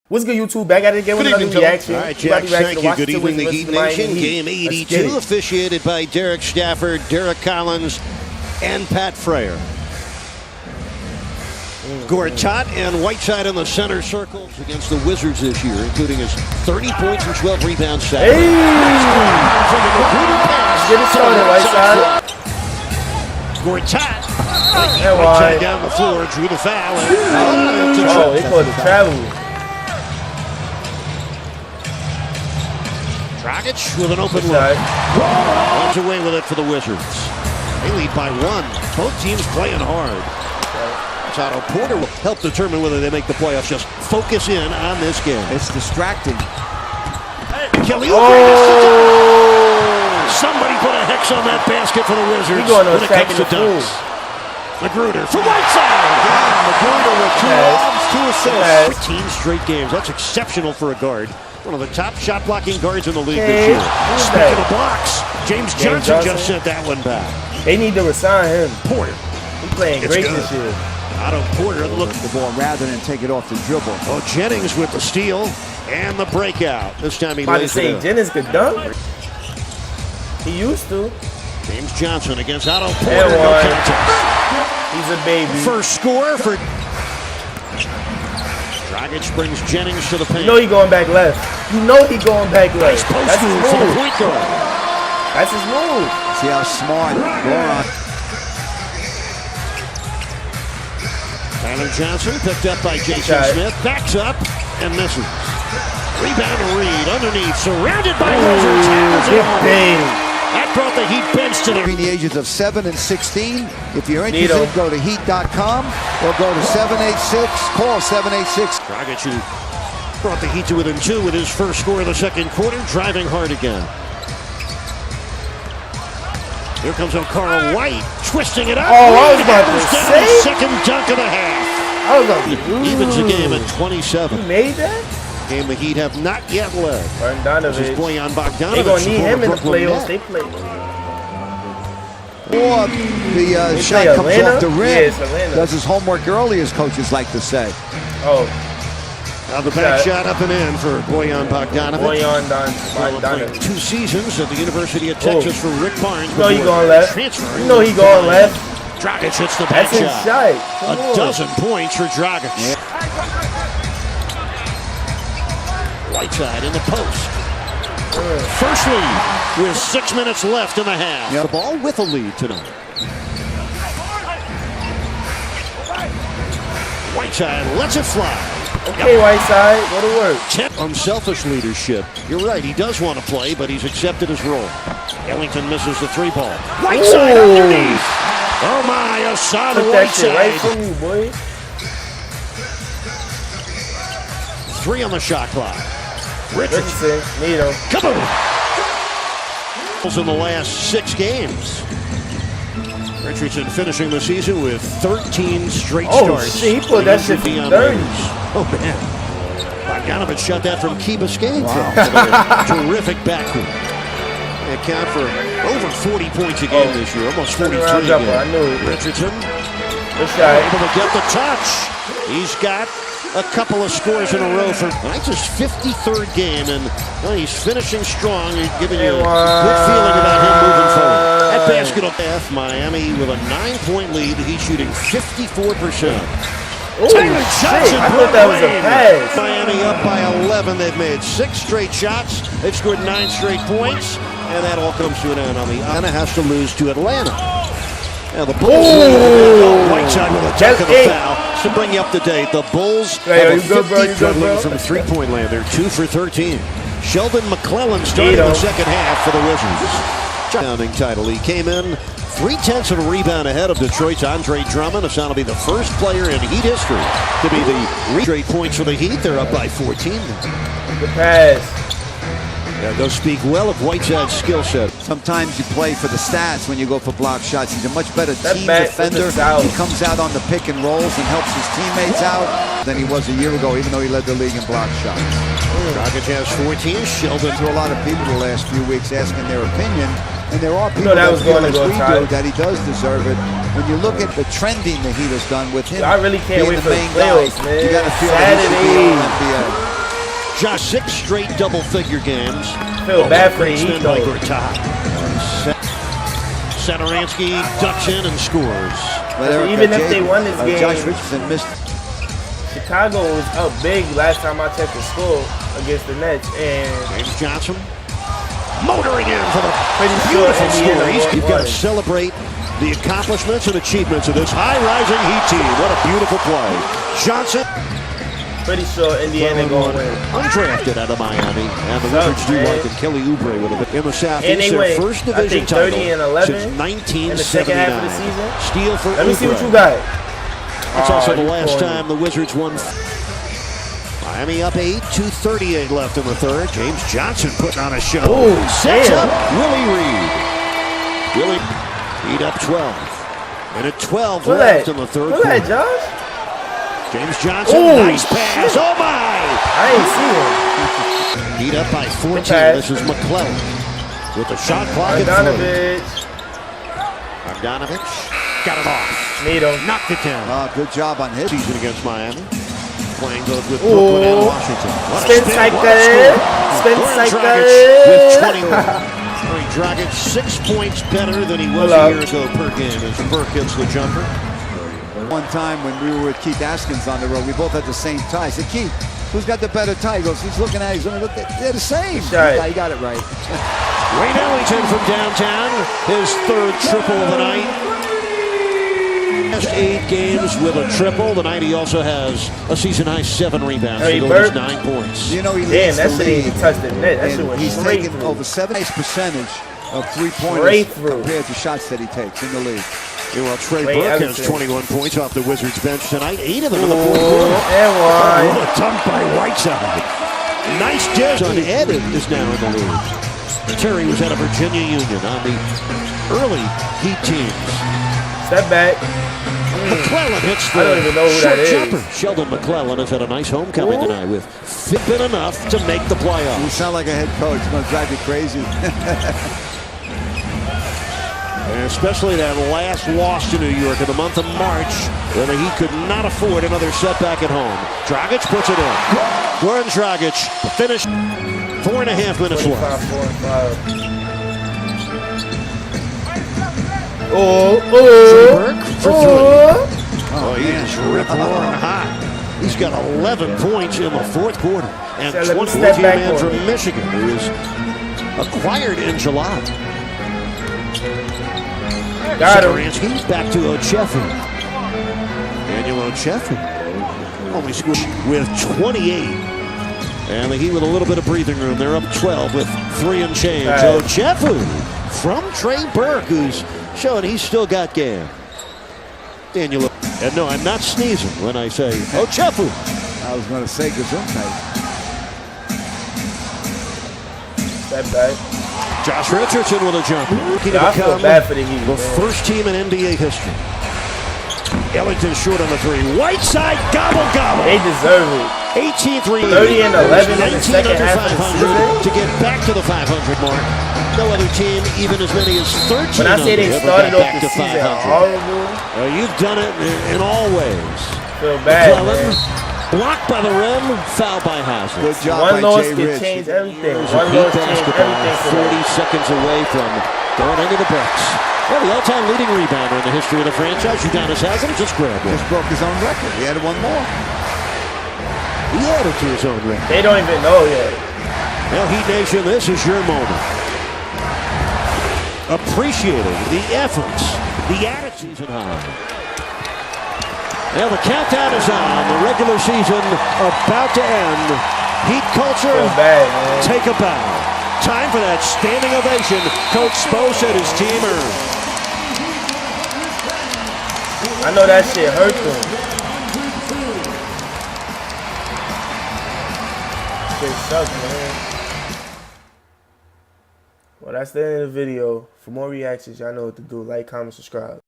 What's good, YouTube? Back at it again with another reaction. All right, Jack, thank you. Good evening, the Heat Nation. Game 82, officiated by Derek Stafford, Derek Collins, and Pat Frayer. Gortat and Whiteside in the center circles against the Wizards this year, including his 30 points and 12 rebounds. Hey! Get it started, Whiteside. Gortat. Whiteside down the floor, drew the foul. Oh, they called it travel. Dragic with an open look. Runs away with it for the Wizards. They lead by one. Both teams playing hard. Otto Porter will help determine whether they make the playoffs. Just focus in on this game. It's distracting. Kelly Somebody put a hex on that basket for the Wizards. When it comes to dunks. Magruder for Whiteside. Magruder with 2 lobs, 2 assists. 14 straight games. That's exceptional for a guard. One of the top shot blocking guards in the league this year. Speaking of blocks, James Johnson just sent that one back. They need to resign him. Porter. He's playing great this year. Otto Porter looking the ball rather than take it off the dribble. Oh, Jennings with the steal and the breakout. This time he lays it in. Jennings could dunk. He used to. James Johnson against Otto Porter. No contest. He's a baby. First score for Dragic brings Jennings to the paint. You know he going back left. You know he going back left. That's his move for the point guard. That's his move. See how smart Goran. Tyler Johnson picked up by Jason Smith. Backs up and misses. Rebound to Reed underneath. Surrounded by Wizards. That brought the Heat bench to between the ages of 7 and 16. If you're interested, go to heat.com or go to 786. Call 786. Dragic, who brought the Heat to within 2 with his first score of the second quarter, driving hard again. Here comes O'Carl White, twisting it up. Oh, I was about to say. Second dunk of the half. I was like, evens the game at 27. He made that? Game the Heat have not yet led. This is Bojan Bogdanovic. They're going to need him in the playoffs. They play. Or the shot comes off the rim. Does his homework early, as coaches like to say. Oh. Now the back shot up and in for Bojan Bogdanovic. Bogdanovic. 2 seasons at the University of Texas for Rick Barnes. You know he going left. You know he going left. Dragic hits the back shot. That's his shot. A dozen points for Dragic. Whiteside in the post. First lead with 6 minutes left in the half. The ball with a lead tonight. Whiteside lets it fly. Okay, Whiteside, go to work. Unselfish leadership. You're right, he does want to play, but he's accepted his role. Ellington misses the 3-ball. Whiteside underneath. Oh my, a solid Whiteside. Right from you, boy. 3 on the shot clock. Richardson, need him. Kaboom! In the last 6 games. Richardson finishing the season with 13 straight starts. Oh, shit, he put that shit in 30. Oh, man. Bogdanovic shot that from Key Biscayne. Wow. Terrific backcourt. They account for over 40 points a game this year, almost 43 a game. I knew it. Richardson able to get the touch. He's got a couple of scores in a row for his 53rd game, and he's finishing strong. He's giving you a good feeling about him moving forward. That basket up half, Miami with a 9-point lead. He's shooting 54%. Tyler Johnson, I thought that was a pass. Miami up by 11. They've made 6 straight shots. They've scored 9 straight points, and that all comes to an end on the Anna has to lose to Atlanta. Now the Bulls. Whiteside with a dunk of the foul. To bring you up to date, the Bulls have a 50-foot lead from 3-point land. They're 2 for 13. Sheldon McClellan started the second half for the Wizards. Founding title. He came in 0.3 of a rebound ahead of Detroit's Andre Drummond. It's now to be the first player in Heat history to be the straight points for the Heat. They're up by 14. Good pass. That does speak well of Whiteside's skill set. Sometimes you play for the stats when you go for block shots. He's a much better team defender. He comes out on the pick and rolls and helps his teammates out than he was a year ago, even though he led the league in block shots. Dragic has 14. Sheldon. To a lot of people the last few weeks asking their opinion. And there are people that was feel going to as go we do that he does deserve it. When you look at the trending the Heat has done with him, I really can't wait for the main playoffs, guy, man. you got to feel that he should be all NBA. Just 6 straight double-figure games. Feel bad for the Extend Heat, by though. Gortat. Satoransky ducks in and scores. But Even if they won this game, Josh Richardson missed. Chicago was up big last time I checked the score against the Nets, and James Johnson motoring in for the pretty sure beautiful Indiana score. won. You've got to celebrate the accomplishments and achievements of this high-rising Heat team. What a beautiful play. Johnson, pretty sure Indiana going to win. undrafted out of Miami, and the Sucks, Wizards do man. like it. Kelly Oubre with a bit in the Southeast. And they Their went, first I division think, 30 title and 11 since 1979. in the second half of the season. Steal for Let me see what Oubre. you got. That's also the you last corny. time the Wizards won. Miami up 8, 2:38 left in the third. James Johnson putting on a show. Ooh, Sets damn. up Willie Reed. Willie Reed up 12. Minute 12 Look left at in the third Look at quarter. Josh. James Johnson, Ooh, nice pass. shit. Oh my! I ain't see him. Heat up by 14. pass. This is McClellan with the shot clock at 3. Bogdanovich. Bogdanovich got it off. Need him. Knocked it down. Good job on his. Season against Miami. Playing both with Ooh. Brooklyn and Washington. What a Spin spin, cycle. what a score. Spin Goran cycle. Dragic with 21. Goran Dragic 6 points better than he was Hold a up. year ago per game as Burke hits the jumper. One time when we were with Keith Askins on the road, we both had the same tie. I said, Keith, who's got the better tie? He goes, he's looking at it. He's going to look at they're the same. Right. Yeah, he got it right. Wayne Ellington from downtown, his 3rd triple of the night. Last 8 games with a triple. Tonight he also has a season-high 7 rebounds. Hey, He goes Burke. 9 points. You know, he Damn, leads that the shit ain't league. even touched the net. That shit And went he's straight taken through. over 70% of three-pointers Straight through. compared to shots that he takes in the league. Meanwhile, Trey Wayne Burke Ellington. has 21 points off the Wizards bench tonight. 8 of them in the Ooh, fourth quarter. and What one. a dunk by Whiteside. Nice dish. Ed is now in the league. Terry was out of Virginia Union on the early Heat teams. Step back. McClellan hits the I don't even know who short that is. jumper. Sheldon McClellan has had a nice homecoming Ooh. tonight with fit enough to make the You playoffs. sound like a head coach. It's going to drive you crazy. And especially that last loss to New York in the month of March, where the Heat could not afford another setback at home. Dragic puts it in. Goran Dragic finished 4.5 minutes 25, left. 4, and 5. Oh, Burke for 3. Oh, he is rip roaring hot. He's got 11 points in the fourth quarter. And So let me 20 step back man on from it. Michigan, who is acquired in July. Got him. Satoransky back to Ochefu. Daniel Ochefu only scored with 28. And the Heat with a little bit of breathing room. They're up 12 with 3 and change. Right. Ochefu from Trey Burke, who's showing he's still got game. Daniel, and no, I'm not sneezing when I say Ochefu. I was going to say Gesundheit. Step back. Josh Richardson with a jumper. Looking to I feel become bad for the Heat, the man. first team in NBA history. Ellington short on the 3. Whiteside gobble gobble. They deserve it. 18th rebound. 30 and 11 in the 19 second under half of the 500 season. to get back to the 500 mark. No other team even as many as 13 When I say they under ever started got off back the to season 500. horrible, You've done it in all ways. feel bad, McClellan, man. blocked by the rim, foul by Hazel. Good job One by loss Jay can Rich. change everything. Heat One loss change basketball, everything for 40 them. seconds away from going into the books. Well, the all-time leading rebounder in the history of the franchise, Udonis Haslem, just grabbed one. Just broke his own record. He added one more. He added to his own record. They don't even know yet. Well, Heat Nation, this is your moment. Appreciating the efforts, the attitude season high. Well, the countdown is on. The regular season about to end. Heat culture, Feel bad, man. take a bow. Time for that standing ovation Coach Spo said his team earned. I know that shit hurt them. Shit sucks, man. Well, that's the end of the video. For more reactions, y'all know what to do. Like, comment, subscribe.